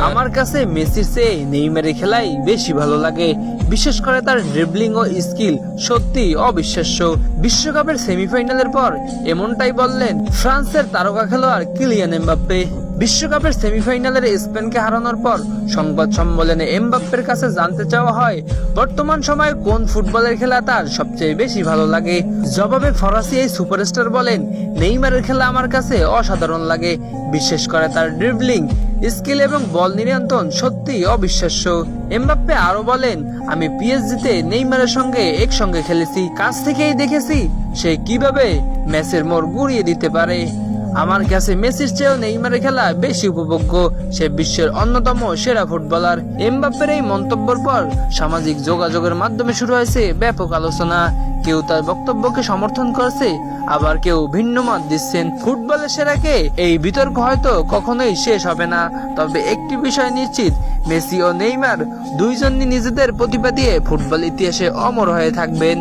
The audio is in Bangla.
আমার কাছে মেসির চেয়ে নেইমারের খেলাই বেশি ভালো লাগে, বিশেষ করে তার ড্রিবলিং ও স্কিল সত্যি অবিশ্বাস্য। বিশ্বকাপের সেমিফাইনালের পর এমনটাই বললেন ফ্রান্সের তারকা খেলোয়াড় কিলিয়ান এমবাপ্পে। বিশ্বকাপের সেমিফাইনালের স্পেনকে হারানোর পর সংবাদ সম্মেলনে এমবাপ্পের কাছে জানতে চাওয়া হয় বর্তমান সময়ে কোন ফুটবলের খেলা তার সবচেয়ে বেশি ভালো লাগে। জবাবে ফরাসি এই সুপারস্টার বলেন, নেইমারের খেলা আমার কাছে অসাধারণ লাগে, বিশেষ করে তার ড্রিবলিং স্কিল এবং বল নিয়ন্ত্রণ সত্যি অবিশ্বাস্য। এমবাপ্পে আরো বলেন, আমি পিএসজিতে নেইমারের সঙ্গে একসঙ্গে খেলেছি, কাছ থেকেই দেখেছি সে কিভাবে ম্যাচের মোড় ঘুরিয়ে দিতে পারে। আমার কাছে মেসির চেয়েও নেইমারের খেলা বেশি উপভোগ্য, সে বিশ্বের অন্যতম সেরা ফুটবলার। এমবাপ্পের এই মন্তব্যের পর সামাজিক যোগাযোগের মাধ্যমে শুরু হয়েছে ব্যাপক আলোচনা। কেউ তার বক্তব্যকে সমর্থন করছে, আবার কেউ ভিন্ন মত দিচ্ছেন। ফুটবলের সেরাকে এই বিতর্ক হয়তো কখনোই শেষ হবে না, তবে একটি বিষয় নিশ্চিত, মেসি ও নেইমার দুইজনই নিজেদের প্রতিভা দিয়ে ফুটবল ইতিহাসে অমর হয়ে থাকবেন।